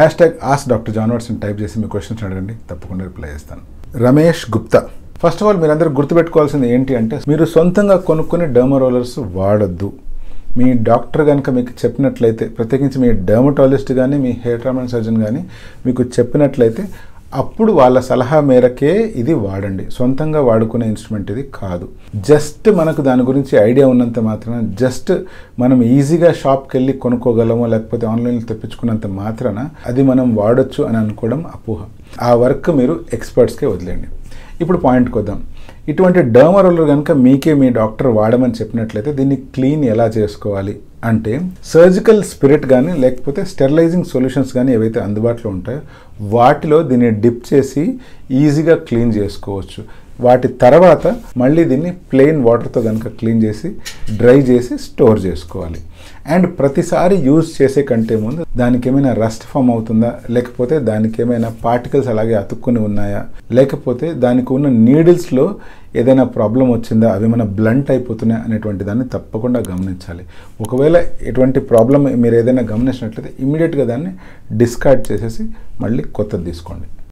#AskDrJohnWatson type చేసి మీ questions అడగండి, తప్పకుండా రిప్లై చేస్తాను. Ramesh Gupta, first of all మీరందరూ గుర్తుపెట్టుకోవాల్సింది ఏంటి అంటే, మీరు సొంతంగా కొనుక్కుని డర్మా రోలర్స్ వాడద్దు. మీ డాక్టర్ కనుక మీకు చెప్పినట్లయితే, ప్రత్యేకించి మీ డర్మటాలజిస్ట్ కానీ మీ హెయిర్ ట్రీట్మెంట్ సర్జన్ కానీ మీకు చెప్పినట్లయితే అప్పుడు వాళ్ళ సలహా మేరకే ఇది వాడండి. సొంతంగా వాడుకునే ఇన్స్ట్రుమెంట్ ఇది కాదు. జస్ట్ మనకు దాని గురించి ఐడియా ఉన్నంత మాత్రాన, జస్ట్ మనం ఈజీగా షాప్కి వెళ్ళి కొనుక్కోగలమో లేకపోతే ఆన్లైన్లో తెప్పించుకున్నంత మాత్రాన అది మనం వాడొచ్చు అని అనుకోవడం అపోహ. ఆ వర్క్ మీరు ఎక్స్పర్ట్స్కే వదిలేండి. ఇప్పుడు పాయింట్కి వద్దాం. ఇటువంటి డర్మా రోలర్ కనుక మీకే మీ డాక్టర్ వాడమని చెప్పినట్లయితే దీన్ని క్లీన్ ఎలా చేసుకోవాలి అంటే, సర్జికల్ స్పిరిట్ కానీ లేకపోతే స్టెరిలైజింగ్ సొల్యూషన్స్ కానీ ఏవైతే అందుబాటులో ఉంటాయో వాటిలో దీన్ని డిప్ చేసి ఈజీగా క్లీన్ చేసుకోవచ్చు. వాటి తర్వాత మళ్ళీ దీన్ని ప్లెయిన్ వాటర్తో కనుక క్లీన్ చేసి డ్రై చేసి స్టోర్ చేసుకోవాలి. అండ్ ప్రతిసారి యూజ్ చేసే కంటే ముందు దానికి ఏమైనా రస్ట్ ఫామ్ అవుతుందా, లేకపోతే దానికి ఏమైనా పార్టికల్స్ అలాగే అతుక్కుని ఉన్నాయా, లేకపోతే దానికి ఉన్న నీడిల్స్లో ఏదైనా ప్రాబ్లం వచ్చిందా, అవి ఏమైనా బ్లంట్ అయిపోతున్నాయా అనేటువంటి దాన్ని తప్పకుండా గమనించాలి. ఒకవేళ ఎటువంటి ప్రాబ్లం మీరు ఏదైనా గమనించినట్లయితే ఇమీడియట్గా దాన్ని డిస్కార్డ్ చేసేసి మళ్ళీ కొత్తది తీసుకోండి.